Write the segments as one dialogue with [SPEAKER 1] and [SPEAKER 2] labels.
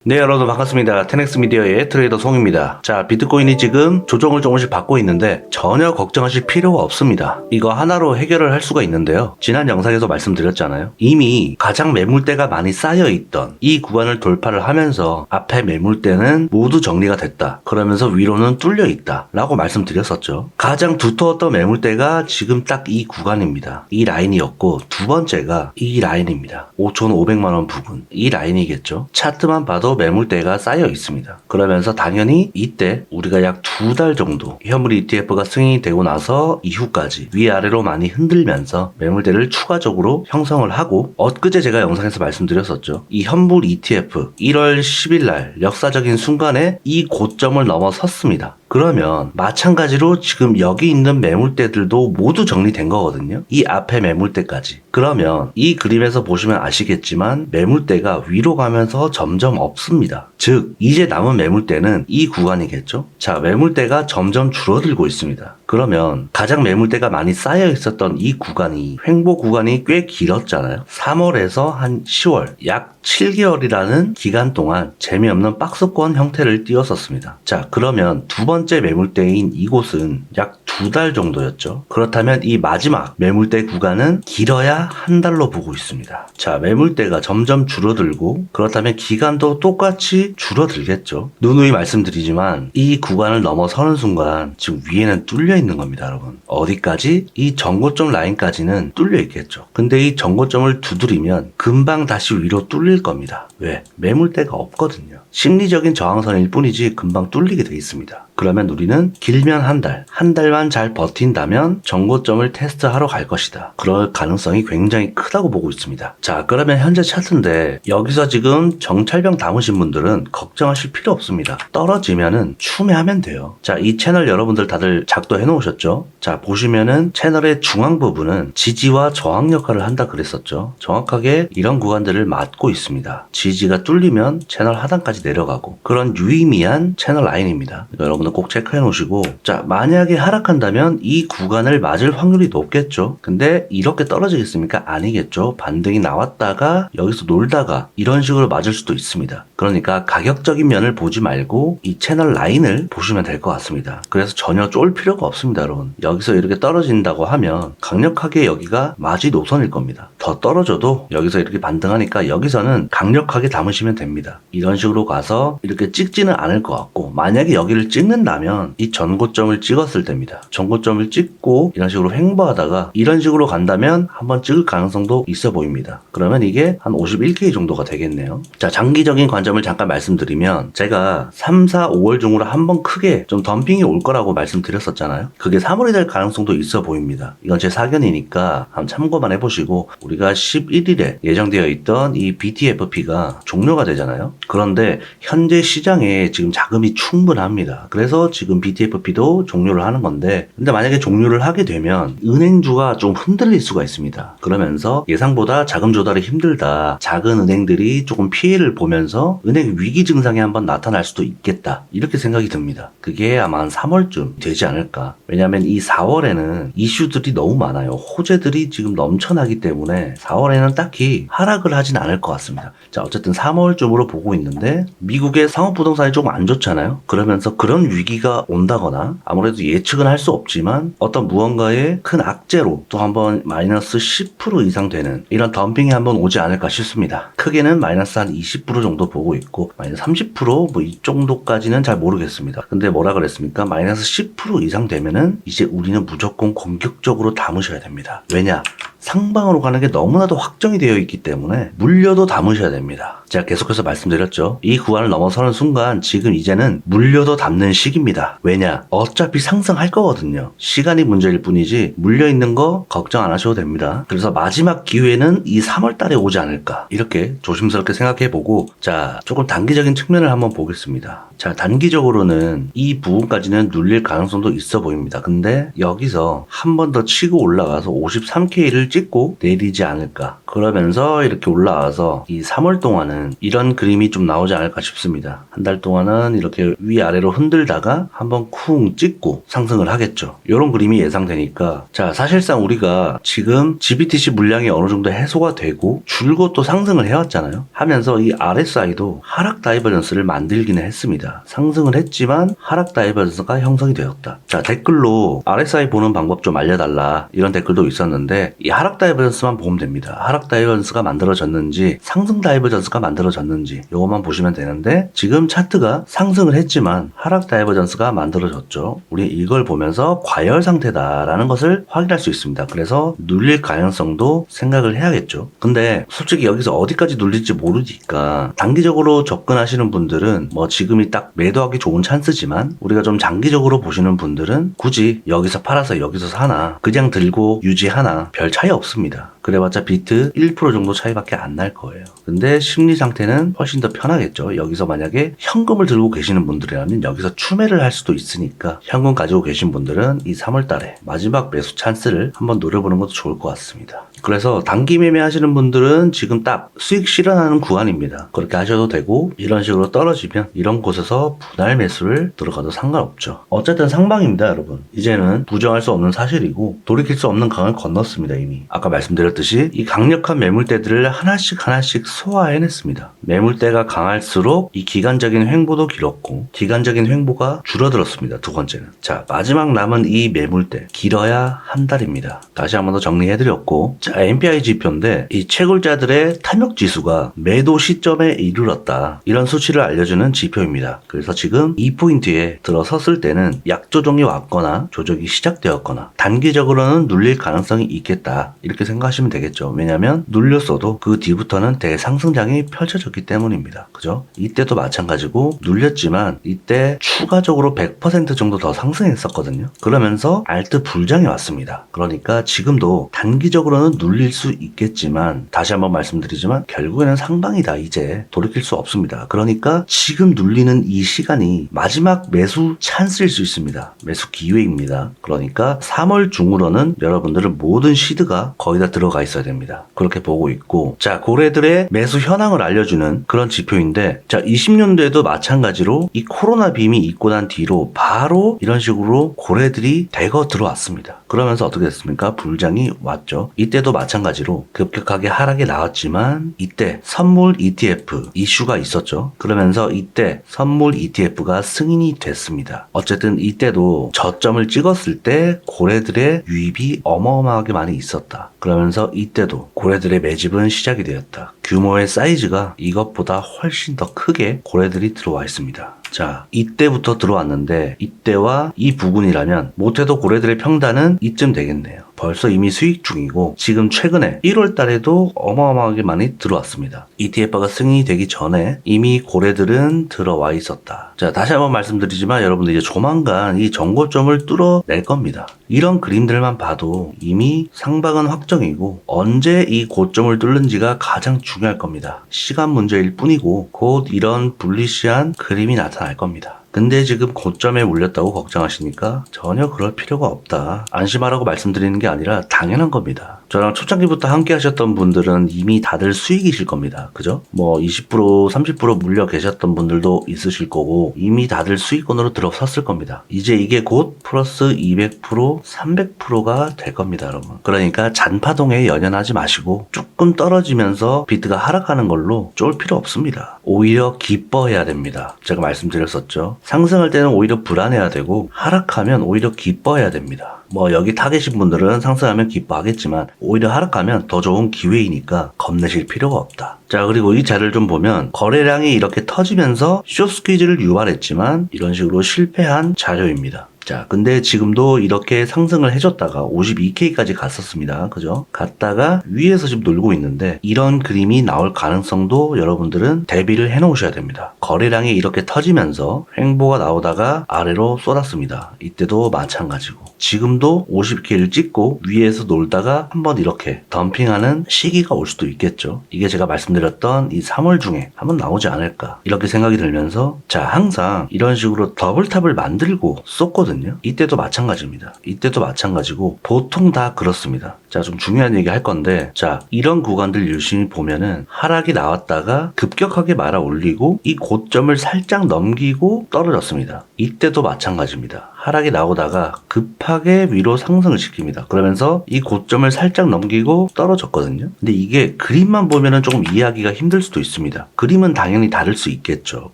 [SPEAKER 1] 네, 여러분 반갑습니다. 테넥스 미디어의 트레이더 송입니다. 자, 비트코인이 지금 조정을 조금씩 받고 있는데 전혀 걱정하실 필요가 없습니다. 이거 하나로 해결을 할 수가 있는데요. 지난 영상에서 말씀드렸잖아요. 이미 가장 매물대가 많이 쌓여있던 이 구간을 돌파를 하면서 앞에 매물대는 모두 정리가 됐다. 그러면서 위로는 뚫려있다. 라고 말씀드렸었죠. 가장 두터웠던 매물대가 지금 딱 이 구간입니다. 이 라인이었고 두 번째가 이 라인입니다. 5,500만원 부근. 이 라인이겠죠. 차트만 봐도 매물대가 쌓여 있습니다. 그러면서 당연히 이때 우리가 약 2달 정도 현물 ETF가 승인이 되고 나서 이후까지 위아래로 많이 흔들면서 매물대를 추가적으로 형성을 하고 엊그제 제가 영상에서 말씀드렸었죠. 이 현물 ETF 1월 10일 날 역사적인 순간에 이 고점을 넘어섰습니다. 그러면 마찬가지로 지금 여기 있는 매물대들도 모두 정리된 거거든요. 이 앞에 매물대까지. 그러면 이 그림에서 보시면 아시겠지만 매물대가 위로 가면서 점점 없습니다. 즉 이제 남은 매물대는 이 구간이겠죠. 자, 매물대가 점점 줄어들고 있습니다. 그러면 가장 매물대가 많이 쌓여 있었던 이 구간이 횡보 구간이 꽤 길었잖아요. 3월에서 한 10월 약 7개월이라는 기간 동안 재미없는 박스권 형태를 띄웠었습니다. 자, 그러면 두 번째 매물대인 이곳은 약 2달 정도였죠. 그렇다면 이 마지막 매물대 구간은 길어야 한 달로 보고 있습니다. 자, 매물대가 점점 줄어들고 그렇다면 기간도 똑같이 줄어들겠죠. 누누이 말씀드리지만 이 구간을 넘어서는 순간 지금 위에는 뚫려 있는 겁니다, 여러분. 어디까지? 이 전고점 라인까지는 뚫려 있겠죠. 근데 이 전고점을 두드리면 금방 다시 위로 뚫릴 겁니다. 왜? 매물대가 없거든요. 심리적인 저항선일 뿐이지 금방 뚫리게 돼 있습니다. 그러면 우리는 길면 한 달만 잘 버틴다면 전고점을 테스트하러 갈 것이다. 그럴 가능성이 굉장히 크다고 보고 있습니다. 자, 그러면 현재 차트인데 여기서 지금 정찰병 담으신 분들은 걱정하실 필요 없습니다. 떨어지면은 추매하면 돼요. 자, 이 채널 여러분들 다들 작도해 놓으셨죠? 자, 보시면은 채널의 중앙 부분은 지지와 저항 역할을 한다 그랬었죠. 정확하게 이런 구간들을 맞고 있습니다. 지지가 뚫리면 채널 하단까지 내려가고 그런 유의미한 채널 라인입니다. 여러분들 꼭 체크해 놓으시고, 자, 만약에 하락한다면 이 구간을 맞을 확률이 높겠죠. 근데 이렇게 떨어지겠습니까? 아니겠죠. 반등이 나왔다가 여기서 놀다가 이런 식으로 맞을 수도 있습니다. 그러니까 가격적인 면을 보지 말고 이 채널 라인을 보시면 될 것 같습니다. 그래서 전혀 쫄 필요가 없습니다, 여러분. 여기서 이렇게 떨어진다고 하면 강력하게 여기가 마지 노선일 겁니다. 더 떨어져도 여기서 이렇게 반등하니까 여기서는 강력하게 담으시면 됩니다. 이런 식으로 가서 이렇게 찍지는 않을 것 같고, 만약에 여기를 찍는다면 이 전고점을 찍었을 때입니다. 전고점을 찍고 이런 식으로 횡보하다가 이런 식으로 간다면 한번 찍을 가능성도 있어 보입니다. 그러면 이게 한 51K 정도가 되겠네요. 자, 장기적인 관점을 잠깐 말씀드리면 제가 3, 4, 5월 중으로 한번 크게 좀 덤핑이 올 거라고 말씀드렸었잖아요. 그게 3월이 될 가능성도 있어 보입니다. 이건 제 사견이니까 한번 참고만 해보시고, 우리가 11일에 예정되어 있던 이 BTFP가 종료가 되잖아요. 그런데 현재 시장에 지금 자금이 충분합니다. 그래서 지금 BTFP도 종료를 하는 건데, 근데 만약에 종료를 하게 되면 은행주가 좀 흔들릴 수가 있습니다. 그러면서 예상보다 자금 조달이 힘들다, 작은 은행들이 조금 피해를 보면서 은행 위기 증상이 한번 나타날 수도 있겠다, 이렇게 생각이 듭니다. 그게 아마 한 3월쯤 되지 않을까. 왜냐하면 이 4월에는 이슈들이 너무 많아요. 호재들이 지금 넘쳐나기 때문에 4월에는 딱히 하락을 하진 않을 것 같습니다. 자, 어쨌든 3월쯤으로 보고 있는데 미국의 상업부동산이 조금 안 좋잖아요. 그러면서 그런 위기가 온다거나, 아무래도 예측은 할 수 없지만 어떤 무언가의 큰 악재로 또 한번 마이너스 10% 이상 되는 이런 덤핑이 한번 오지 않을까 싶습니다. 크게는 마이너스 한 20% 정도 보고 있고, 마이너스 30% 뭐 이 정도까지는 잘 모르겠습니다. 근데 뭐라 그랬습니까? 마이너스 10% 이상 되면은 이제 우리는 무조건 공격적으로 담으셔야 됩니다. 왜냐? 상방으로 가는 게 너무나도 확정이 되어 있기 때문에 물려도 담으셔야 됩니다. 제가 계속해서 말씀드렸죠. 이 구간을 넘어서는 순간 지금 이제는 물려도 담는 시기입니다. 왜냐? 어차피 상승할 거거든요. 시간이 문제일 뿐이지 물려있는 거 걱정 안 하셔도 됩니다. 그래서 마지막 기회는 이 3월 달에 오지 않을까, 이렇게 조심스럽게 생각해보고, 자, 조금 단기적인 측면을 한번 보겠습니다. 자, 단기적으로는 이 부분까지는 눌릴 가능성도 있어 보입니다. 근데 여기서 한 번 더 치고 올라가서 53K를 50K를 찍고 내리지 않을까. 그러면서 이렇게 올라와서 이 3월 동안은 이런 그림이 좀 나오지 않을까 싶습니다. 한 달 동안은 이렇게 위아래로 흔들다가 한번 쿵 찍고 상승을 하겠죠. 이런 그림이 예상되니까 자, 사실상 우리가 지금 GBTC 물량이 어느 정도 해소가 되고 줄곧 또 상승을 해왔잖아요. 하면서 이 RSI도 하락 다이버전스를 만들기는 했습니다. 상승을 했지만 하락 다이버전스가 형성이 되었다. 자, 댓글로 RSI 보는 방법 좀 알려달라 이런 댓글도 있었는데 이 하락 다이버전스만 보면 됩니다. 하락 다이버전스가 만들어졌는지 상승 다이버전스가 만들어졌는지 이것만 보시면 되는데 지금 차트가 상승을 했지만 하락 다이버전스가 만들어졌죠. 우리 이걸 보면서 과열 상태다라는 것을 확인할 수 있습니다. 그래서 눌릴 가능성도 생각을 해야겠죠. 근데 솔직히 여기서 어디까지 눌릴지 모르니까 단기적으로 접근하시는 분들은 뭐 지금이 딱 매도하기 좋은 찬스지만 우리가 좀 장기적으로 보시는 분들은 굳이 여기서 팔아서 여기서 사나 그냥 들고 유지하나 별 차이 없습니다. 그래봤자 비트 1% 정도 차이밖에 안 날 거예요. 근데 심리 상태는 훨씬 더 편하겠죠. 여기서 만약에 현금을 들고 계시는 분들이라면 여기서 추매를 할 수도 있으니까 현금 가지고 계신 분들은 이 3월 달에 마지막 매수 찬스를 한번 노려보는 것도 좋을 것 같습니다. 그래서 단기 매매 하시는 분들은 지금 딱 수익 실현하는 구간입니다. 그렇게 하셔도 되고 이런 식으로 떨어지면 이런 곳에서 분할 매수를 들어가도 상관없죠. 어쨌든 상방입니다, 여러분. 이제는 부정할 수 없는 사실이고 돌이킬 수 없는 강을 건넜습니다, 이미. 아까 말씀드렸듯이 이 강력한 매물대들을 하나씩 소화해냈습니다. 매물대가 강할수록 이 기간적인 횡보도 길었고 기간적인 횡보가 줄어들었습니다. 두 번째는. 자, 마지막 남은 이 매물대 길어야 한 달입니다. 다시 한번 더 정리해드렸고 자, MPI 지표인데 이 채굴자들의 탐욕 지수가 매도 시점에 이르렀다. 이런 수치를 알려주는 지표입니다. 그래서 지금 이 포인트에 들어섰을 때는 약조정이 왔거나 조정이 시작되었거나 단기적으로는 눌릴 가능성이 있겠다. 이렇게 생각하시면 되겠죠. 왜냐하면 눌렸어도 그 뒤부터는 대상승장이 펼쳐졌기 때문입니다. 그죠? 이때도 마찬가지고 눌렸지만 이때 추가적으로 100% 정도 더 상승했었거든요. 그러면서 알트 불장이 왔습니다. 그러니까 지금도 단기적으로는 눌릴 수 있겠지만 다시 한번 말씀드리지만 결국에는 상방이다. 이제 돌이킬 수 없습니다. 그러니까 지금 눌리는 이 시간이 마지막 매수 찬스일 수 있습니다. 매수 기회입니다. 그러니까 3월 중으로는 여러분들은 모든 시드가 거의 다 들어가 있어야 됩니다. 그렇게 보고 있고 자, 고래들의 매수 현황을 알려주는 그런 지표인데 자, 20년도에도 마찬가지로 이 코로나 빔이 있고 난 뒤로 바로 이런 식으로 고래들이 대거 들어왔습니다. 그러면서 어떻게 됐습니까? 불장이 왔죠. 이때도 마찬가지로 급격하게 하락이 나왔지만 이때 선물 ETF 이슈가 있었죠. 그러면서 이때 선물 ETF가 승인이 됐습니다. 어쨌든 이때도 저점을 찍었을 때 고래들의 유입이 어마어마하게 많이 있었다. 그러면서 이때도 고래들의 매집은 시작이 되었다. 규모의 사이즈가 이것보다 훨씬 더 크게 고래들이 들어와 있습니다. 자, 이때부터 들어왔는데 이때와 이 부근이라면 못해도 고래들의 평단은 이쯤 되겠네요. 벌써 이미 수익 중이고 지금 최근에 1월 달에도 어마어마하게 많이 들어왔습니다. ETF가 승인이 되기 전에 이미 고래들은 들어와 있었다. 자, 다시 한번 말씀드리지만 여러분들 이제 조만간 이 정고점을 뚫어낼 겁니다. 이런 그림들만 봐도 이미 상방은 확정이고 언제 이 고점을 뚫는지가 가장 중요할 겁니다. 시간 문제일 뿐이고 곧 이런 불리시한 그림이 나타날 겁니다. 근데 지금 고점에 물렸다고 걱정하시니까 전혀 그럴 필요가 없다. 안심하라고 말씀드리는 게 아니라 당연한 겁니다. 저랑 초창기부터 함께 하셨던 분들은 이미 다들 수익이실 겁니다. 그죠? 뭐 20% 30% 물려 계셨던 분들도 있으실 거고 이미 다들 수익권으로 들어섰을 겁니다. 이제 이게 곧 플러스 200% 300%가 될 겁니다, 여러분. 그러니까 잔파동에 연연하지 마시고 조금 떨어지면서 비트가 하락하는 걸로 쫄 필요 없습니다. 오히려 기뻐해야 됩니다. 제가 말씀드렸었죠. 상승할 때는 오히려 불안해야 되고 하락하면 오히려 기뻐해야 됩니다. 뭐 여기 타겟인 분들은 상승하면 기뻐하겠지만 오히려 하락하면 더 좋은 기회이니까 겁내실 필요가 없다. 자, 그리고 이 자리를 좀 보면 거래량이 이렇게 터지면서 숏스퀴즈를 유발했지만 이런 식으로 실패한 자료입니다. 자, 근데 지금도 이렇게 상승을 해줬다가 52K까지 갔었습니다. 그죠? 갔다가 위에서 지금 놀고 있는데 이런 그림이 나올 가능성도 여러분들은 대비를 해 놓으셔야 됩니다. 거래량이 이렇게 터지면서 횡보가 나오다가 아래로 쏟았습니다. 이때도 마찬가지고 지금도 50K를 찍고 위에서 놀다가 한번 이렇게 덤핑하는 시기가 올 수도 있겠죠. 이게 제가 말씀드렸던 이 3월 중에 한번 나오지 않을까 이렇게 생각이 들면서 자, 항상 이런 식으로 더블탑을 만들고 쏟거든요. 갔거든요. 이때도 마찬가지입니다. 이때도 마찬가지고 보통 다 그렇습니다. 자, 좀 중요한 얘기 할 건데, 자, 이런 구간들 유심히 보면은 하락이 나왔다가 급격하게 말아 올리고 이 고점을 살짝 넘기고 떨어졌습니다. 이때도 마찬가지입니다. 하락이 나오다가 급하게 위로 상승을 시킵니다. 그러면서 이 고점을 살짝 넘기고 떨어졌거든요. 근데 이게 그림만 보면은 조금 이해하기가 힘들 수도 있습니다. 그림은 당연히 다를 수 있겠죠.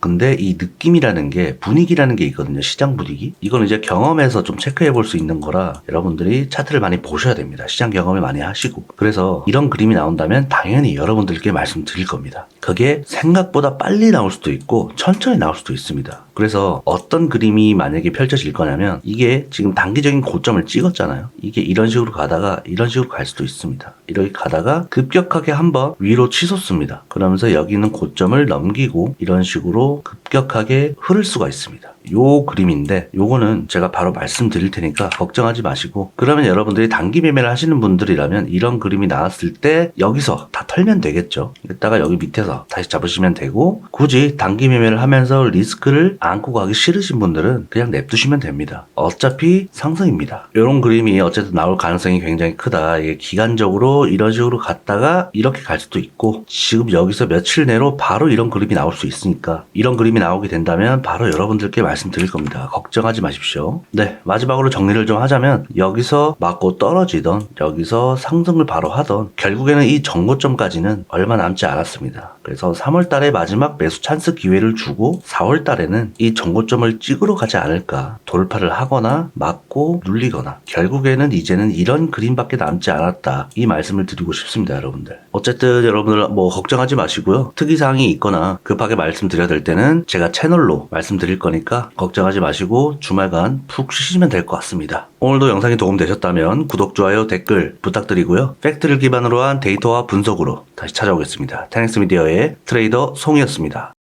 [SPEAKER 1] 근데 이 느낌이라는 게, 분위기라는 게 있거든요. 시장 분위기. 이건 이제 경험에서 좀 체크해 볼 수 있는 거라 여러분들이 차트를 많이 보셔야 됩니다. 시장 경험을 많이 하시고. 그래서 이런 그림이 나온다면 당연히 여러분들께 말씀드릴 겁니다. 그게 생각보다 빨리 나올 수도 있고 천천히 나올 수도 있습니다. 그래서 어떤 그림이 만약에 펼쳐질 거냐면, 이게 지금 단기적인 고점을 찍었잖아요. 이게 이런 식으로 가다가 이런 식으로 갈 수도 있습니다. 이렇게 가다가 급격하게 한번 위로 치솟습니다. 그러면서 여기 있는 고점을 넘기고 이런 식으로 급격하게 흐를 수가 있습니다. 요 그림인데, 요거는 제가 바로 말씀드릴 테니까 걱정하지 마시고, 그러면 여러분들이 단기 매매를 하시는 분들이라면 이런 그림이 나왔을 때 여기서 다 털면 되겠죠. 이따가 여기 밑에서 다시 잡으시면 되고, 굳이 단기 매매를 하면서 리스크를 안고 가기 싫으신 분들은 그냥 냅두시면 됩니다. 어차피 상승입니다. 이런 그림이 어쨌든 나올 가능성이 굉장히 크다. 이게 기간적으로 이런 식으로 갔다가 이렇게 갈 수도 있고, 지금 여기서 며칠 내로 바로 이런 그림이 나올 수 있으니까, 이런 그림이 나오게 된다면 바로 여러분들께 말씀드릴 겁니다. 걱정하지 마십시오. 네, 마지막으로 정리를 좀 하자면, 여기서 맞고 떨어지던, 여기서 상승을 바로 하던, 결국에는 이 전고점까지는 얼마 남지 않았습니다. 그래서 3월 달에 마지막 매수 찬스 기회를 주고 4월 달에는 이 전고점을 찍으러 가지 않을까, 돌파를 하거나 맞고 눌리거나, 결국에는 이제는 이런 그림밖에 남지 않았다, 이 말씀을 드리고 싶습니다. 여러분들, 어쨌든 여러분들 뭐 걱정하지 마시고요. 특이사항이 있거나 급하게 말씀드려야 될 때는 제가 채널로 말씀드릴 거니까 걱정하지 마시고 주말간 푹 쉬시면 될 것 같습니다. 오늘도 영상이 도움되셨다면 구독, 좋아요, 댓글 부탁드리고요. 팩트를 기반으로 한 데이터와 분석으로 다시 찾아오겠습니다. 테넥스 미디어의 트레이더 송이었습니다.